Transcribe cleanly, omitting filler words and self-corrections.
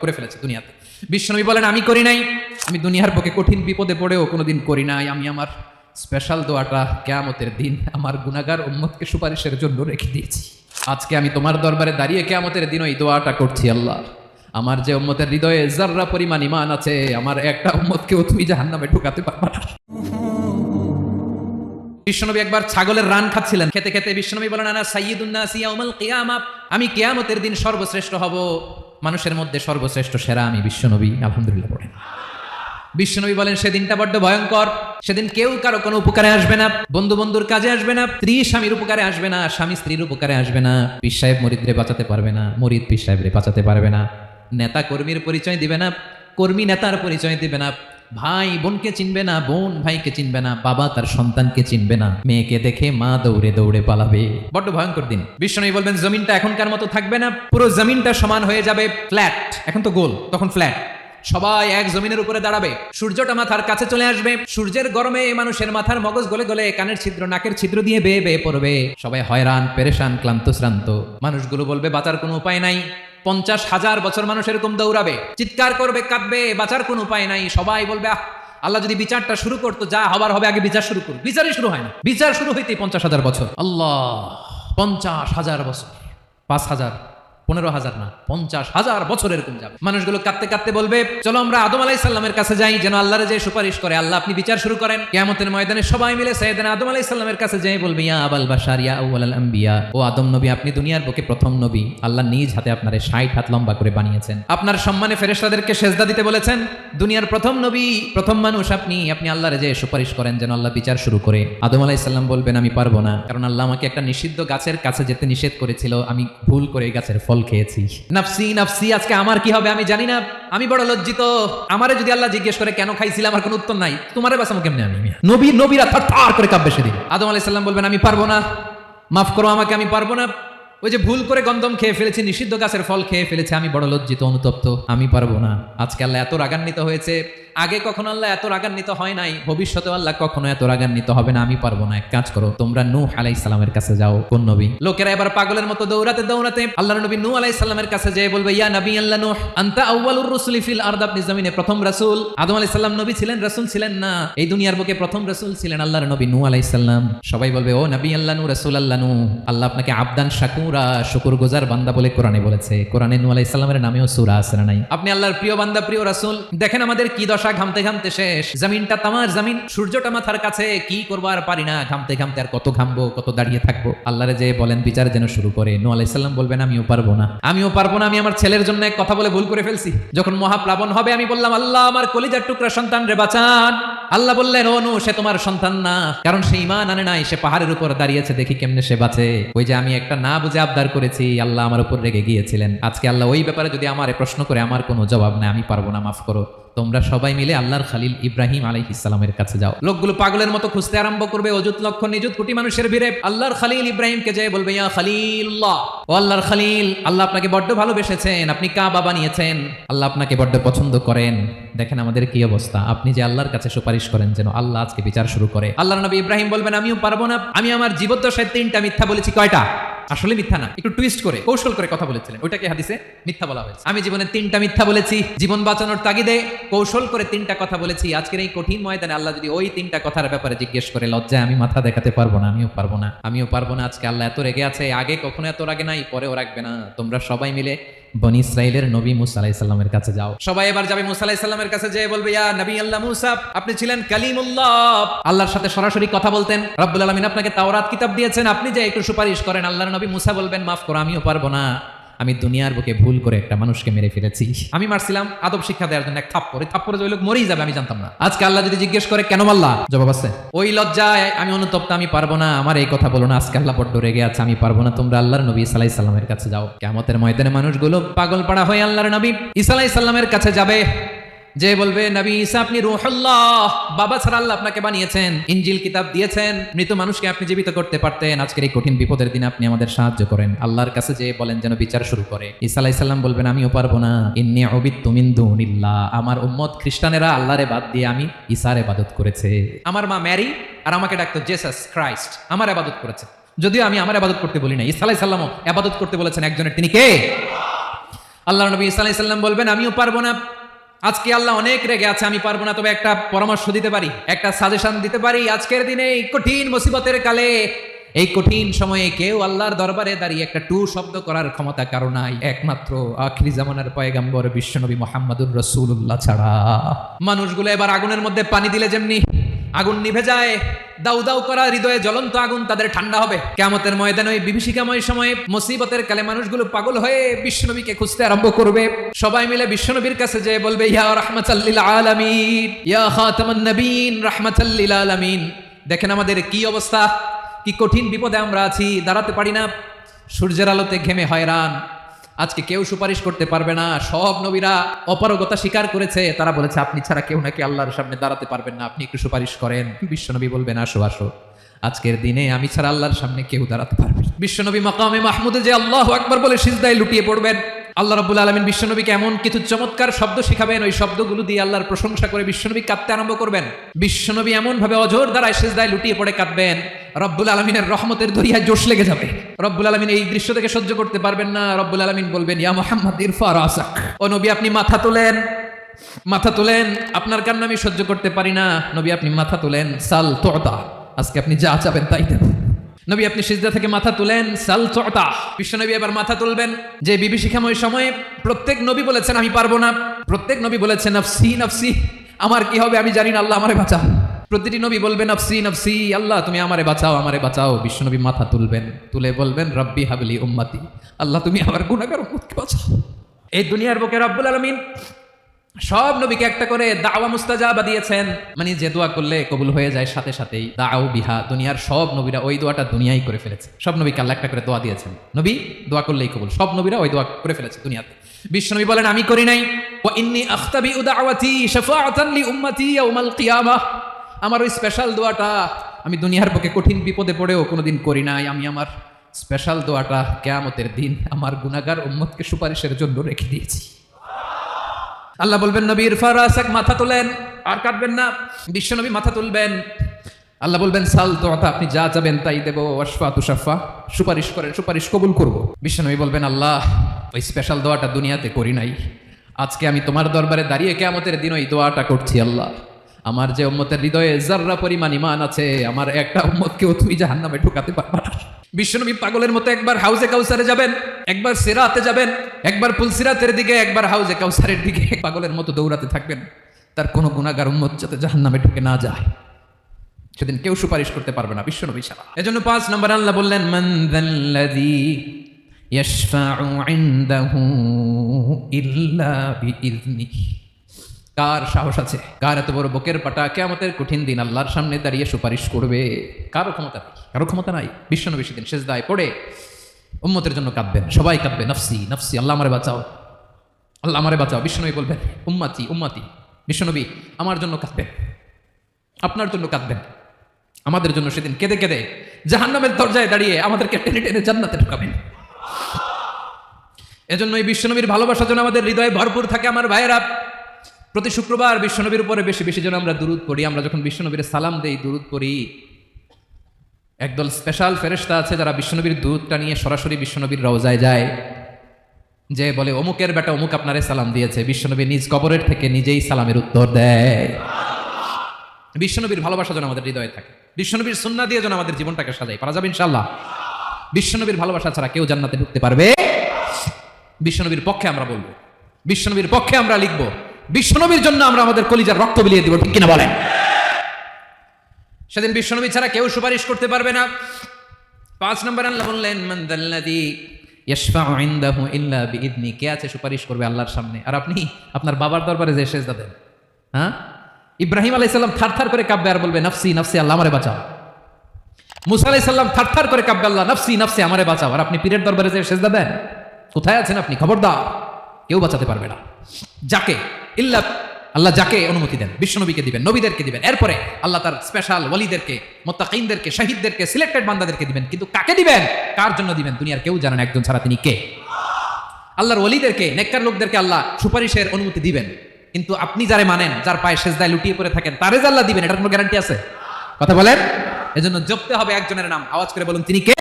করে ফেলেছে দুনিয়াতে। বিশ্বনবী বলেন আমি করি নাই, আমি দুনিয়ার বুকে কঠিন বিপদে পড়েও কোনোদিন করি নাই। আমি আমার স্পেশাল দোয়াটা কিয়ামতের দিন আমার গুনাহগার উম্মতকে সুপারিশের জন্য রেখে দিয়েছি। আজকে আমি তোমার দরবারে দাঁড়িয়ে কিয়ামতের দিন ওই দোয়াটা করছি, আল্লাহ আমার যে উম্মতের হৃদয়ে যাররা পরিমাণ ঈমান আছে, আমার একটা উম্মতকেও তুমি জাহান্নামে ঢুকাতে পারবা না। বিশ্বনবী একবার ছাগলের রান খাচ্ছিলেন, খেতে খেতে বিশ্বনবী বলেন আনা সাইয়্যিদুন নাসি ইয়াউমাল কিয়ামা, আমি কিয়ামতের দিন সর্বশ্রেষ্ঠ হব, মানুষের মধ্যে সর্বশ্রেষ্ঠ সেরা আমি বিশ্বনবী। আলহামদুলিল্লাহ পড়েন। বিশ্বনবী বলেন সেদিনটা বড্ড ভয়ঙ্কর, সেদিন কেউ কারো কোনো উপকারে আসবে না, বন্ধু বন্ধুর কাজে আসবে না, স্ত্রী স্বামীর উপকারে আসবে না, স্বামী স্ত্রীর উপকারে আসবে না, পীর সাহেব মুরিদরে বাঁচাতে পারবে না, মুরিদ পীর সাহেবরে বাঁচাতে পারবে না, নেতা কর্মীর পরিচয় দিবে না, কর্মী নেতার পরিচয় দিবে না, ভাই বোনকে চিনবে না, বোন ভাইকে চিনবে না, বাবা তার সন্তানকে চিনবে না, মেয়েকে দেখে মা দৌড়ে দৌড়ে পালাবে। বড্ড ভয়ঙ্কর দিন। বিশ্বনবী বলবেন জমিনটা এখনকার মতো থাকবে না, পুরো জমিনটা সমান হয়ে যাবে, ফ্ল্যাট, এখন তো গোল, তখন ফ্ল্যাট, সবাই এক জমিনের উপরে দাঁড়াবে, সূর্যটা মাথার কাছে চলে আসবে, সূর্যের গরমে মানুষের মাথার মগজ গলে গলে কানের ছিদ্র নাকের ছিদ্র দিয়ে বেয়ে বেয়ে পড়বে, সবাই হয়রান পেরেশান ক্লান্ত শ্রান্ত। মানুষগুলো বলবে বাঁচার কোনো উপায় নাই। 50,000 বছর মানুষ এরকম দৌড়াবে, চিৎকার করবে, কাঁদবে, বাঁচার কোনো উপায় নাই। সবাই বলবে আল্লাহ যদি বিচারটা শুরু করতো, যা হবার হবে, আগে বিচার শুরু করুন। বিচারই শুরু হয় না, বিচার শুরু হইতেই 50,000 বছর। আল্লাহ, 50,000 বছর, 5,000, 15,000 না, 50,000 বছর এরকম যাবে। মানুষগুলো কাঁদতে কাঁদতে বলবে চলো আমরা আদম আলাইহিস সালামের কাছে যাই, যেন আল্লাহর যে সুপারিশ করে, আল্লাহ আপনি বিচার শুরু করেন। কিয়ামতের ময়দানে সবাই মিলে সাইয়েদনা আদম আলাইহিস সালামের কাছে যাই বলবে ইয়া আবাল বাশার ইয়া আউয়ালাল আম্বিয়া, ও আদম নবী আপনি দুনিয়ার বুকে প্রথম নবী, আল্লাহ নিজ হাতে আপনারে 60 হাত লম্বা করে বানিয়েছেন, আপনার সম্মানে ফেরেশতাদেরকে সেজদা দিতে বলেছেন, দুনিয়ার প্রথম নবী প্রথম মানুষ আপনি, আপনি আল্লাহর যে সুপারিশ করেন যেন আল্লাহ বিচার শুরু করে। আদম আলাইহিস সালাম বলবেন আমি পারবো না, কারণ আল্লাহ আমাকে একটা নিষিদ্ধ গাছের কাছে যেতে নিষেধ করেছিল, আমি ভুল করে এই গাছের ফল খেয়েছি। নাফসি নাফসি, আজকে আমার কি হবে আমি জানি না, আমি বড় লজ্জিত। আমারে যদি আল্লাহ জিজ্ঞেস করে কেন খাইছিলাম, আমার কোনো উত্তর নাই, তোমারে বাঁচাবো কেমনে আমি? নবীরা থারথার করে কাঁপবে সেদিন। আদম আলাইহিস সালাম বলবেন আমি পারবো না, মাফ করো আমাকে, আমি পারবো না, ওই যে ভুল করে গন্ধম খেয়ে ফেলেছি, নিষিদ্ধ গাছের ফল খেয়ে ফেলেছে, আমি বড় লজ্জিত অনুতপ্ত, আমি পারবো না। আজকে আল্লাহ এত রাগান্বিত হয়েছে, আগে কখনো আল্লাহ এত রাগান্বিত হয় নাই, ভবিষ্যতে আল্লাহ কখনো এত রাগান্বিত হবে না। আমি পারবো না, এক কাজ করো, তোমরা নূহ আলাইহিস সালামের কাছে যাও। কোন নবী? লোকেরা এবার পাগলের মতো দৌড়াতে দৌড়াতে আল্লাহর নবী নূহ আলাইহিস সালামের কাছে যেয়ে বলবে ইয়া নবী আল্লাহ নূহ আনতা আউয়ালুর রাসূলি ফিল আরদ, আপনি জমিনে প্রথম রাসূল। আদম আলাইহিস সালাম নবী ছিলেন, রাসূল ছিলেন না, এই দুনিয়ার বুকে প্রথম রাসূল ছিলেন আল্লাহর নবী নূহ আলাইহিস সালাম। সবাই বলবে ও নবী আল্লাহ নূহ, রাসূল আল্লাহ নূহ, আল্লাহ আপনাকে আবদান শাকুরা, শুকরগুজার বান্দা বলে কোরআনে বলেছে। কোরআনে নূহ আলাইহিস সালামের নামেও সূরা আছে না নাই? আপনি আল্লাহর প্রিয় বান্দা, প্রিয় রাসূল। দেখেন আমাদের কি দশা, ঘামতে ঘামতে শেষ, জমিনটা তামার জমিন, সূর্যটা মাথার কাছে, কি করবো আর পারি না, ঘামতে ঘামতে আর কত ঘামবো, কত দাঁড়িয়ে থাকবো। আল্লাহরে যে বলেন বিচার যেন শুরু করে। নূহ আলাইহিস সালাম বলবেন আমিও পারবো না, আমিও পারবো না, আমি আমার ছেলের জন্য এক কথা বলে ভুল করে ফেলছি। যখন মহাপ্লাবন হবে আমি বললাম আল্লাহ আমার কলিজার টুকরা সন্তান রে বাঁচান। আল্লাহ বললেন ও নূহ সে তোমার সন্তান না, কারণ সে ঈমান আনে নাই, সে পাহাড়ের উপর দাঁড়িয়েছে, দেখি কেমনে সে বাঁচে। ওই যে আমি একটা না বুঝে আবদার করেছি, আল্লাহ আমার উপর রেগে গিয়েছিলেন। আজকে আল্লাহ ওই ব্যাপারে যদি আমারে প্রশ্ন করে, আমার কোনো জবাব নাই, আমি পারবো না, মাফ করো। তোমরা সবাই মিলে আল্লাহর খলিল ইব্রাহিম আলাইহিস সালামের কাছে যাও। লোকগুলো পাগলের মতো খুঁজতে আরম্ভ করবে, অযুত লক্ষ নিযুত কোটি মানুষের ভিড়ে আল্লাহর খলিল ইব্রাহিমকে যেয়ে বলবে ইয়া খলিলুল্লাহ, ও আল্লাহর খলিল, আল্লাহ আপনাকে বড্ড ভালোবেসেছেন, আপনি কাবা বানিয়েছেন, আল্লাহ আপনাকে বড্ড পছন্দ করেন। দেখেন আমাদের কি অবস্থা, আপনি যে আল্লাহর কাছে সুপারিশ করেন যেন আল্লাহ আজকে বিচার শুরু করে। আল্লাহর নবী ইব্রাহিম বলবেন আমিও পারবো না, আমি আমার জীবদ্দশায় 3টা মিথ্যা বলেছি। কয়টা? আসলে মিথ্যা না, একটু টুইস্ট করে কৌশল করে কথা বলেছিলেন, ওইটাকে হাদিসে মিথ্যা বলা হয়েছে। আমি জীবনে 3টা মিথ্যা বলেছি, জীবন বাঁচানোর তাগিদে কৌশল করে 3টা কথা বলেছি। আজকের এই কঠিন ময়দানে আল্লাহ যদি ওই 3টা কথার ব্যাপারে জিজ্ঞেস করে, লজ্জায় আমি মাথা দেখাতে পারবো না, আমিও পারবো না, আমিও পারবো না। আজকে আল্লাহ এত রেগে আছে, আগে কখনো এত রাগে নাই, পরেও রাখবে না। তোমরা সবাই মিলে বনি ইসরাইলের নবী মুসা আলাইহিস সালামের কাছে যাও। সবাই এবার যাবে মুসা আলাইহিস সালামের কাছে, যেয়ে বলবে ইয়া নবী আল্লাহ মুসা, আপনি ছিলেন কালিমুল্লাহ, আল্লাহর সাথে সরাসরি কথা বলতেন, রব্বুল আলামিন আপনাকে তাওরাত কিতাব দিয়েছেন, আপনি যে একটু সুপারিশ করেন। আল্লাহর নবী মুসা বলবেন মাফ করো, আমিও পারবো না, আমি দুনিয়ার বুকে ভুল করে একটা মানুষকে মেরে ফেলেছি। আমি মারছিলাম আদব শিক্ষা দেওয়ার জন্য এক থাপ্পড়, থাপ্পড়ে ওই লোক মরেই যাবে, আমি জানতাম না। আজকে আল্লাহ যদি জিজ্ঞেস করে কেন মারলা, জবাব আছে। ওই লজ্জায় আমি অনুতপ্ত, আমি পারবো না, আমার এই কথা বলো না। আজকে আল্লাহ বড্ড রেগে আছে, আমি পারবো না। তোমরা আল্লাহর নবী ঈসা আলাইহিস সালামের কাছে যাও। কিয়ামতের ময়দানে মানুষগুলো পাগল পাড়া হয়ে আল্লাহর নবী ঈসা আলাইহিস সালামের কাছে যাবে, যে বলবে নবী ঈসা আপনি রূহুল্লাহ, বাবা ছাড়া আল্লাহ আপনাকে বানিয়েছেন, ইনজিল কিতাব দিয়েছেন, মৃত মানুষকে আপনি জীবিত করতে পারতেন, আজকের এই কঠিন বিপদের দিনে আপনি আমাদের সাহায্য করেন। আল্লাহর কাছে যে বলেন যেন বিচার শুরু করে। ঈসা আলাইহিস সালাম বলবেন আমিও পারবো না, ইন্নী উবিদতু মিন দুনিল্লাহ, আমার উম্মত খ্রিস্টানেরা আল্লাহরে বাদ দিয়ে আমি ঈসার ইবাদত করেছে। আমার মা ম্যারি আর আমাকে ডাকতো জেসাস ক্রাইস্ট, আমার ইবাদত করেছে, যদিও আমি আমার ইবাদত করতে বলি না। ঈসা আলাইহিস সালামও ইবাদত করতে বলেছেন একজনের, তিনি কে? আল্লাহ নবী সাল্লাল্লাহু আলাইহি সাল্লাম বলবেন আমিও পারবো না। আজকে আল্লাহ অনেক রেগে আছে, আমি পারবো না, তবে একটা পরামর্শ দিতে পারি, একটা সাজেশন দিতে পারি। আজকের দিনে এই কঠিন মুসিবতের কালে, এই কঠিন সময়ে কেউ আল্লাহর দরবারে দাঁড়িয়ে একটা টু শব্দ করার ক্ষমতা কারো নাই, একমাত্র আখিরি জামানার পয়গম্বর বিশ্বনবী মুহাম্মদুর রাসূলুল্লাহ ছাড়া। মানুষগুলো এবার আগুনের মধ্যে পানি দিলে যেমনি আগুন নিভে যায়, দাউ দাউ করা হৃদয়ে জ্বলন্ত আগুন তাদের ঠান্ডা হবে। কিয়ামতের ময়দানে ওই বিভীষিকাময় সময়ে মুসিবতের কালে মানুষগুলো পাগল হয়ে বিশ্বনবীকে খুঁজতে আরম্ভ করবে। সবাই মিলে বিশ্বনবীর কাছে যেয়ে বলবে ইয়া রাহমাতাল লিল আলামিন, ইয়া খাতামান নবীন রাহমাতাল লিল আলামিন। দেখেন আমাদের কি অবস্থা, কি কঠিন বিপদে আমরা আছি, দাঁড়াতে পারি না, সূর্যের আলোতে ঘেমে হয়রান। আজকে কেউ সুপারিশ করতে পারবে না। সব নবীরা অপারগতা স্বীকার করেছে, তারা বলেছে আপনি ছাড়া কেউ নাকি আল্লাহর সামনে দাঁড়াতে পারবেন না, আপনি একটু সুপারিশ করেন। বিশ্বনবী বলবেন আসো আসো, আজকের দিনে আমি ছাড়া আল্লাহর সামনে কেউ দাঁড়াতে পারবে না। বিশ্বনবী মাকামে মাহমুদে যে আল্লাহু আকবার বলে সিজদায় লুটিয়ে পড়বেন, আল্লাহ রাব্বুল আলামিন বিশ্বনবীকে এমন কিছু চমৎকার শব্দ শিখাবেন, ওই শব্দগুলো দিয়ে আল্লাহর প্রশংসা করে বিশ্বনবী কাঁদতে আরম্ভ করবেন। বিশ্বনবী এমন ভাবে অঝোর দ্বারায় সিজদায় লুটিয়ে পড়ে কাঁদবেন, রব্বুল আলামিনের রহমতের দরিয়ায় জোশ লেগে যাবে। রব্বুল আলামিন এই দৃশ্য থেকে সহ্য করতে পারবেন না। রব্বুল আলামিন বলবেন ইয়া মুহাম্মদ ইরফা রাসাক, ও নবী আপনি মাথা তোলেন, মাথা তোলেন, আপনার কান্না আমি সহ্য করতে পারি না। নবী আপনি মাথা তোলেন, সাল তুতা, আজকে আপনি যা চাবেন তাই দেব। নবী আপনি সিজদা থেকে মাথা তুলেন, সাল তুতা। বিশ্বনবী এবার মাথা তুলবেন। যে বিভীষিকাময় সময়ে প্রত্যেক নবী বলেছেন আমি পারবো না, প্রত্যেক নবী বলেছেন নাফসি নাফসি, আমার কি হবে আমি জানি না, আল্লাহ আমারে বাঁচাও। প্রতিটি নবী বলবেন নাফসি নাফসি, আল্লাহ তুমি আমারে বাঁচাও, আমারে বাঁচাও। বিশ্বনবী মাথা তুলবেন, তুলে বলবেন রব্বি হাবলি উম্মতি, আল্লাহ তুমি আমার গুনাহগার উম্মতকে বাঁচাও। এই দুনিয়ার বুকে রব্বুল আলামিন সব নবীকে একটা করে দাওয়া মুস্তাজাবা দিয়েছেন, মানে যে দোয়া করলে কবুল হয়ে যায় সাথে সাথেই দাও বিহা। দুনিয়ার সব নবীরা ওই দোয়াটা দুনিয়ায় করে ফেলেছে। সব নবীকে আল্লাহ একটা করে দোয়া দিয়েছেন, নবী দোয়া করলেই কবুল। সব নবীরা ওই দোয়া করে ফেলেছে দুনিয়াতে। বিশ্বনবী বলেন আমি করি নাই, ওয়া ইন্নী আখতাবিউ দাওয়াতি শাফাআতান লি উম্মতি ইয়াউমাল কিয়ামাহ, আমার ওই স্পেশাল দোয়াটা আমি দুনিয়ার বুকে কঠিন বিপদে পড়েও কোনোদিন করি নাই। আমি আমার স্পেশাল দোয়াটা কিয়ামতের দিন আমার গুনাহগার উম্মতকে সুপারিশের জন্য রেখে দিয়েছি। আল্লাহ বলবেন নবী ইরফা রাসাক, মাথা তোলেন, আর কাটবেন না। বিশ্বনবী মাথা তুলবেন, আল্লাহ বলবেন সাল তুতা, আপনি যা চাবেন তাই দেব। ওয়াশফা তুশাফা, সুপারিশ করেন, সুপারিশ কবুল করব। বিশ্বনবী বলবেন আল্লাহ ওই স্পেশাল দোয়াটা দুনিয়াতে করি নাই, আজকে আমি তোমার দরবারে দাঁড়িয়ে কিয়ামতের দিন ওই দোয়াটা করছি। আল্লাহ আমার যে উম্মতের হৃদয়ে যাররা পরিমাণ ঈমান আছে, আমার একটা উম্মতকেও তুই জাহান্নামে ঢোকাতে পারবা না। বিশ্বনবী পাগলের মতো একবার হাউজে কাউসারে যাবেন, একবার সিরাতে যাবেন, একবার পুলসিরাতের দিকে, একবার হাউজে কাউসারের দিকে, পাগলের মতো দৌড়াতে থাকবেন, তার কোনো গুনাহগার উম্মত যাতে জাহান্নামে ঢুকে না যায়। সেদিন কেউ সুপারিশ করতে পারবে না বিশ্বনবী ছাড়া। এজন্য 5 নম্বর আল্লাহ বললেন মান যাল্লাযী ইয়াশফাউ ইনদাহু ইল্লা বিইযনিহি, কার সাহস আছে, কার এত বড় বুকের পাটা কিয়ামতের কঠিন দিন আল্লাহর সামনে দাঁড়িয়ে সুপারিশ করবে? কারো ক্ষমতা নাই, কারো ক্ষমতা নাই। বিশ্বনবী সেদিন সিজদায় পড়ে উম্মতের জন্য কাঁদবেন, সবাই কাঁদবে নাফসি নাফসি, আল্লাহ আমারে বাঁচাও, আল্লাহ আমারে বাঁচাও। বিশ্বনবী বলবেন উম্মতি উম্মতি, বিশ্বনবী আমার জন্য কাঁদবেন, আপনার জন্য কাঁদবেন, আমাদের জন্য সেদিন কেঁদে কেঁদে জাহান্নামের দরজায় দাঁড়িয়ে আমাদেরকে টেনে টেনে জান্নাতে ঢুকাবেন। এজন্য এই বিশ্বনবীর ভালোবাসা যেন আমাদের হৃদয়ে ভরপুর থাকে। আমার ভাইয়েরা, প্রতি শুক্রবার বিশ্বনবীর উপরে বেশি বেশি যেন আমরা দুরূদ পড়ি। আমরা যখন বিশ্বনবীর সালাম দেই, দুরূদ পড়ি, একদল স্পেশাল ফেরেশতা আছে যারা বিশ্বনবীর দুরূদটা নিয়ে সরাসরি বিশ্বনবীর রওজায় যায়, যে বলে অমুকের বেটা অমুক আপনারে সালাম দিয়েছে। বিশ্বনবী নিজ কবরের থেকে নিজেই সালামের উত্তর দেয়। বিশ্বনবীর ভালোবাসা যেন আমাদের হৃদয়ে থাকে, বিশ্বনবীর সুন্নাহ দিয়ে যেন আমাদের জীবনটাকে সাজাই। পারা যাবে ইনশাআল্লাহ। বিশ্বনবীর ভালোবাসা ছাড়া কেউ জান্নাতে ঢুকতে পারবে? বিশ্বনবীর পক্ষে আমরা বলবো, বিশ্বনবীর পক্ষে আমরা লিখবো, বিশ্বনবীর জন্য আমরা আমাদের কলিজার রক্ত বিলিয়ে দিব, ঠিক কিনা বলেন? সেদিন বিশ্বনবী ছাড়া কেউ সুপারিশ করতে পারবে না। 5 নম্বর আল্লাহ বললেন মান যাল্লাযী ইয়াশফাউ ইনদাহু ইল্লা বিইযনি, কে আছে সুপারিশ করবে আল্লাহর সামনে? আর আপনি আপনার বাবার দরবারে যে সিজদা দেন, হ্যাঁ, ইব্রাহিম আলাইহিস সালাম থারথার করে কাঁপবে আর বলবে নাফসি নাফসি, আল্লাহ আমারে বাঁচাও। মুসা আলাইহিস সালাম থারথার করে কাঁপবে, আল্লাহ নাফসি নাফসি, আমারে বাঁচাও। আর আপনি পীরের দরবারে যে সিজদা দেন, কোথায় আছেন আপনি? খবরদার, কেউ বাঁচাতে পারবে না। যাকে ইল্লা আল্লাহ যাকে অনুমতি দেন, বিশ্বনবীকে দিবেন, নবীদেরকে দিবেন, এরপরে আল্লাহ তার স্পেশাল ওয়ালিদেরকে, মুত্তাকিনদেরকে, শহীদদেরকে, সিলেক্টেড বান্দাদেরকে দিবেন। কিন্তু কাকে দিবেন, কার জন্য দিবেন, দুনিয়ার কেউ জানে না একজন ছাড়া, তিনি কে? আল্লাহর ওয়ালিদেরকে, নেককার লোকদেরকে আল্লাহ সুপারিশের অনুমতি দিবেন, কিন্তু আপনি যারে মানেন, যার পায়ে সেজদায় লুটিয়ে পড়ে থাকেন, তারে যে আল্লাহ দিবেন, এটার কোনো গ্যারান্টি আছে? কথা বলেন। এজন্য জপতে হবে একজনের নাম, আওয়াজ করে বলুন তিনি কে?